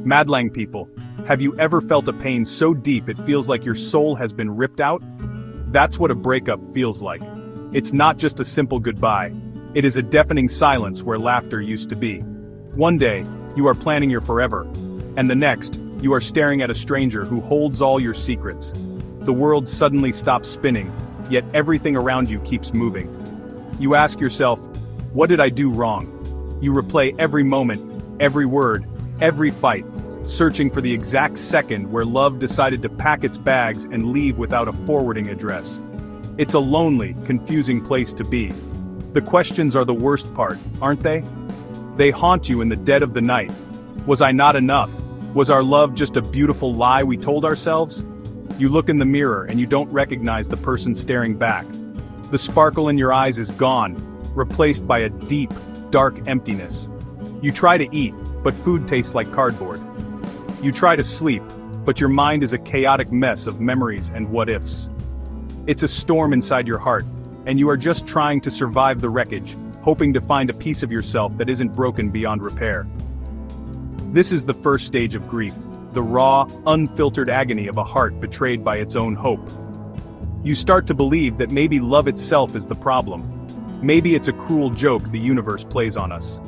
Madlang people, have you ever felt a pain so deep it feels like your soul has been ripped out? That's what a breakup feels like. It's not just a simple goodbye. It is a deafening silence where laughter used to be. One day, you are planning your forever, and the next, you are staring at a stranger who holds all your secrets. The world suddenly stops spinning, yet everything around you keeps moving. You ask yourself, what did I do wrong? You replay every moment, every word, every fight, searching for the exact second where love decided to pack its bags and leave without a forwarding address. It's a lonely, confusing place to be. The questions are the worst part, aren't they? They haunt you in the dead of the night. Was I not enough? Was our love just a beautiful lie we told ourselves? You look in the mirror and you don't recognize the person staring back. The sparkle in your eyes is gone, replaced by a deep, dark emptiness. You try to eat, but food tastes like cardboard. You try to sleep, but your mind is a chaotic mess of memories and what-ifs. It's a storm inside your heart, and you are just trying to survive the wreckage, hoping to find a piece of yourself that isn't broken beyond repair. This is the first stage of grief, the raw, unfiltered agony of a heart betrayed by its own hope. You start to believe that maybe love itself is the problem. Maybe it's a cruel joke the universe plays on us.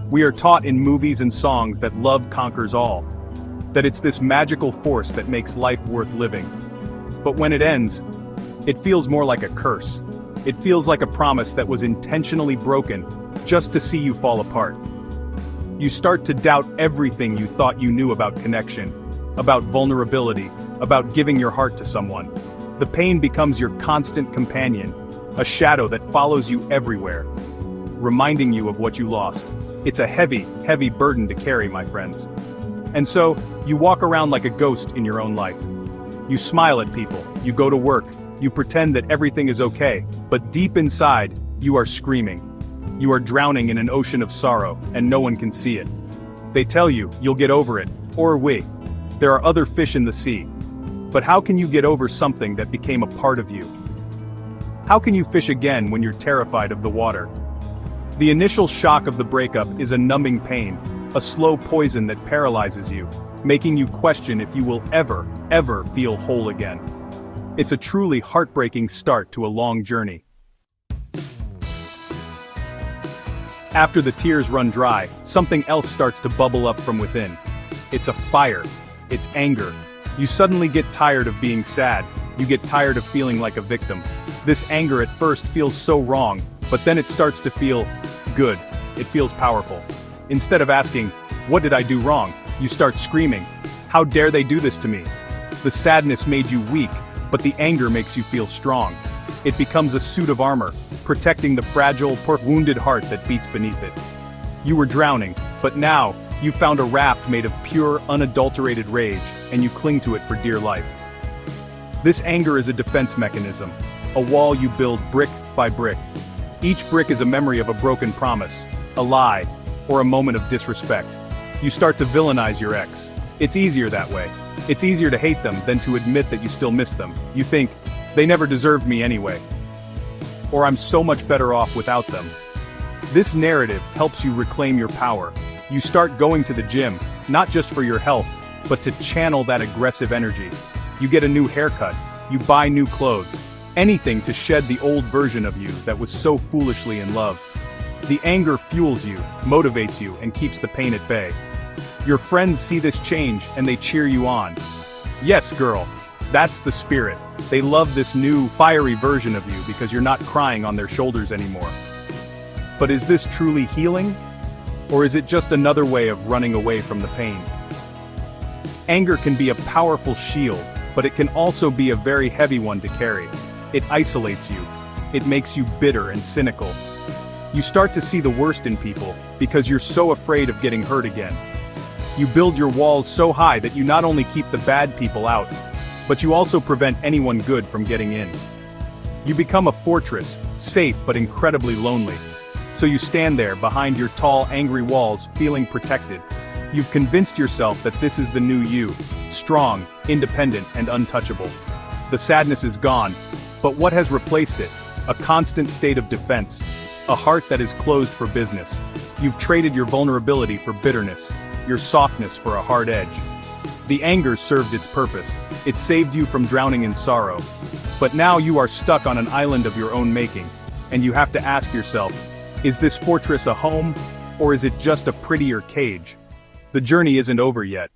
We are taught in movies and songs that love conquers all, that it's this magical force that makes life worth living. But when it ends, it feels more like a curse. It feels like a promise that was intentionally broken, just to see you fall apart. You start to doubt everything you thought you knew about connection, about vulnerability, about giving your heart to someone. The pain becomes your constant companion, a shadow that follows you everywhere, reminding you of what you lost. It's a heavy, heavy burden to carry, my friends. And so, you walk around like a ghost in your own life. You smile at people, you go to work, you pretend that everything is okay, but deep inside, you are screaming. You are drowning in an ocean of sorrow, and no one can see it. They tell you, you'll get over it, or we. There are other fish in the sea. But how can you get over something that became a part of you? How can you fish again when you're terrified of the water? The initial shock of the breakup is a numbing pain, a slow poison that paralyzes you, making you question if you will ever, ever feel whole again. It's a truly heartbreaking start to a long journey. After the tears run dry, something else starts to bubble up from within. It's a fire. It's anger. You suddenly get tired of being sad. You get tired of feeling like a victim. This anger at first feels so wrong, but then it starts to feel good. It feels powerful. Instead of asking, what did I do wrong? You start screaming, how dare they do this to me? The sadness made you weak, but the anger makes you feel strong. It becomes a suit of armor, protecting the fragile, wounded heart that beats beneath it. You were drowning, but now, you found a raft made of pure, unadulterated rage, and you cling to it for dear life. This anger is a defense mechanism, a wall you build brick by brick. Each brick is a memory of a broken promise, a lie, or a moment of disrespect. You start to villainize your ex. It's easier that way. It's easier to hate them than to admit that you still miss them. You think, they never deserved me anyway. Or I'm so much better off without them. This narrative helps you reclaim your power. You start going to the gym, not just for your health, but to channel that aggressive energy. You get a new haircut, you buy new clothes, anything to shed the old version of you that was so foolishly in love. The anger fuels you, motivates you, and keeps the pain at bay. Your friends see this change and they cheer you on. Yes, girl, that's the spirit. They love this new, fiery version of you because you're not crying on their shoulders anymore. But is this truly healing? Or is it just another way of running away from the pain? Anger can be a powerful shield, but it can also be a very heavy one to carry. It isolates you. It makes you bitter and cynical. You start to see the worst in people because you're so afraid of getting hurt again. You build your walls so high that you not only keep the bad people out, but you also prevent anyone good from getting in. You become a fortress, safe but incredibly lonely. So you stand there behind your tall, angry walls, feeling protected. You've convinced yourself that this is the new you, strong, independent, and untouchable. The sadness is gone, but what has replaced it? A constant state of defense, a heart that is closed for business. You've traded your vulnerability for bitterness. your softness for a hard edge. The anger served its purpose. It saved you from drowning in sorrow. But now you are stuck on an island of your own making, and you have to ask yourself, is this fortress a home, or is it just a prettier cage? The journey isn't over yet.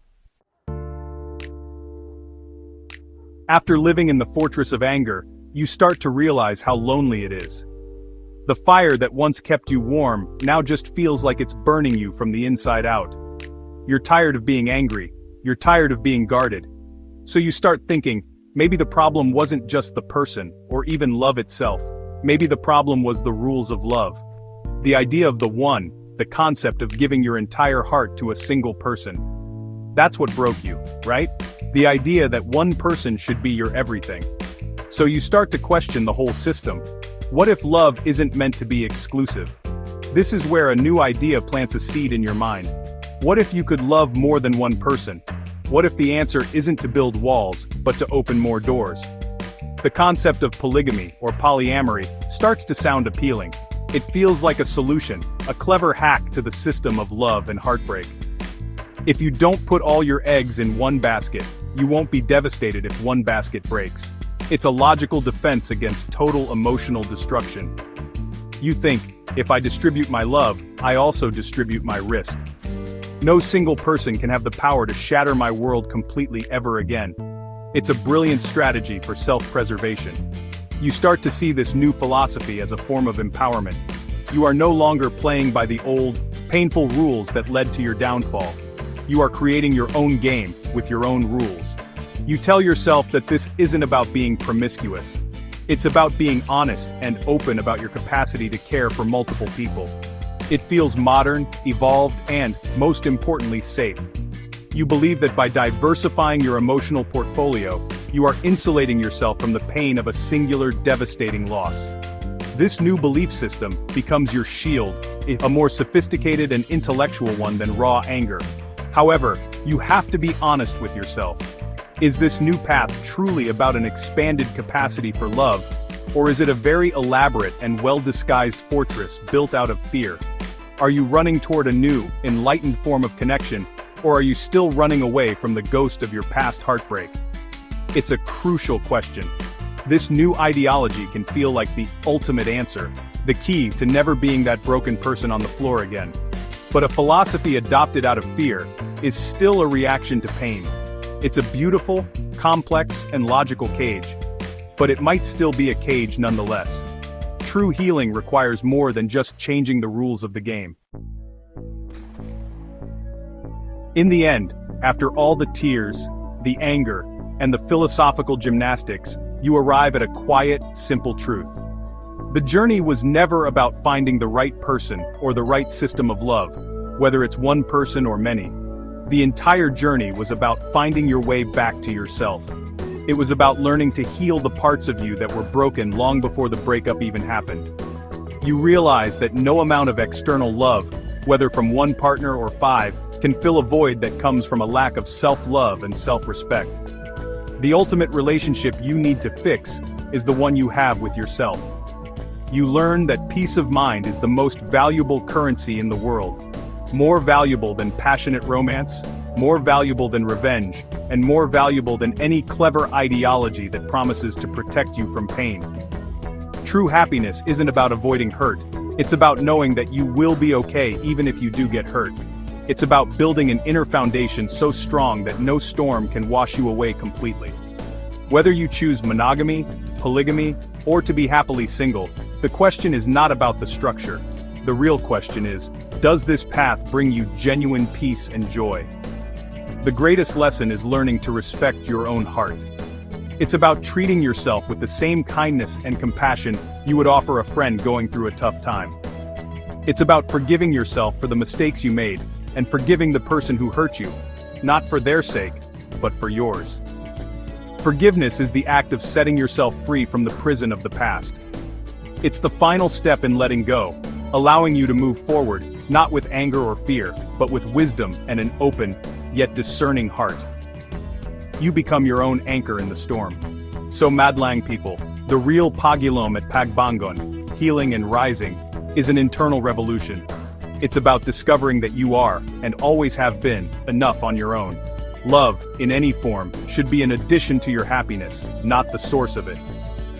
After living in the fortress of anger, you start to realize how lonely it is. The fire that once kept you warm now just feels like it's burning you from the inside out. You're tired of being angry. You're tired of being guarded. So you start thinking, maybe the problem wasn't just the person, or even love itself. Maybe the problem was the rules of love. The idea of the one, the concept of giving your entire heart to a single person. That's what broke you, right? The idea that one person should be your everything. So you start to question the whole system. What if love isn't meant to be exclusive? This is where a new idea plants a seed in your mind. What if you could love more than one person? What if the answer isn't to build walls, but to open more doors? The concept of polygamy, or polyamory, starts to sound appealing. It feels like a solution, a clever hack to the system of love and heartbreak. If you don't put all your eggs in one basket, you won't be devastated if one basket breaks. It's a logical defense against total emotional destruction. You think, if I distribute my love, I also distribute my risk. No single person can have the power to shatter my world completely ever again. It's a brilliant strategy for self-preservation. You start to see this new philosophy as a form of empowerment. You are no longer playing by the old, painful rules that led to your downfall. You are creating your own game, with your own rules. You tell yourself that this isn't about being promiscuous. It's about being honest and open about your capacity to care for multiple people. It feels modern, evolved, and, most importantly, safe. You believe that by diversifying your emotional portfolio, you are insulating yourself from the pain of a singular, devastating loss. This new belief system becomes your shield, a more sophisticated and intellectual one than raw anger. However, you have to be honest with yourself. Is this new path truly about an expanded capacity for love, or is it a very elaborate and well-disguised fortress built out of fear? Are you running toward a new, enlightened form of connection, or are you still running away from the ghost of your past heartbreak? It's a crucial question. This new ideology can feel like the ultimate answer, the key to never being that broken person on the floor again. But a philosophy adopted out of fear is still a reaction to pain. It's a beautiful, complex, and logical cage. But it might still be a cage nonetheless. True healing requires more than just changing the rules of the game. In the end, after all the tears, the anger, and the philosophical gymnastics, you arrive at a quiet, simple truth. The journey was never about finding the right person or the right system of love, whether it's one person or many. The entire journey was about finding your way back to yourself. It was about learning to heal the parts of you that were broken long before the breakup even happened. You realize that no amount of external love, whether from one partner or 5, can fill a void that comes from a lack of self-love and self-respect. The ultimate relationship you need to fix is the one you have with yourself. You learn that peace of mind is the most valuable currency in the world. More valuable than passionate romance, more valuable than revenge, and more valuable than any clever ideology that promises to protect you from pain. True happiness isn't about avoiding hurt, it's about knowing that you will be okay even if you do get hurt. It's about building an inner foundation so strong that no storm can wash you away completely. Whether you choose monogamy, polygamy, or to be happily single, the question is not about the structure. The real question is, does this path bring you genuine peace and joy? The greatest lesson is learning to respect your own heart. It's about treating yourself with the same kindness and compassion you would offer a friend going through a tough time. It's about forgiving yourself for the mistakes you made, and forgiving the person who hurt you, not for their sake, but for yours. Forgiveness is the act of setting yourself free from the prison of the past. It's the final step in letting go, allowing you to move forward, not with anger or fear, but with wisdom and an open, yet discerning heart. You become your own anchor in the storm. So Madlang people, the real Paghilom at Pagbangon, healing and rising, is an internal revolution. It's about discovering that you are, and always have been, enough on your own. Love, in any form, should be an addition to your happiness, not the source of it.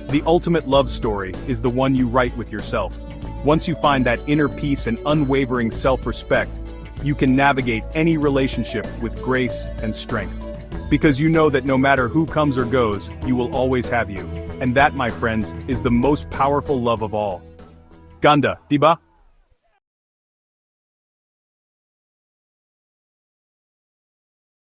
The ultimate love story is the one you write with yourself. Once you find that inner peace and unwavering self-respect, you can navigate any relationship with grace and strength. Because you know that no matter who comes or goes, you will always have you. And that, my friends, is the most powerful love of all. Ganda, diba?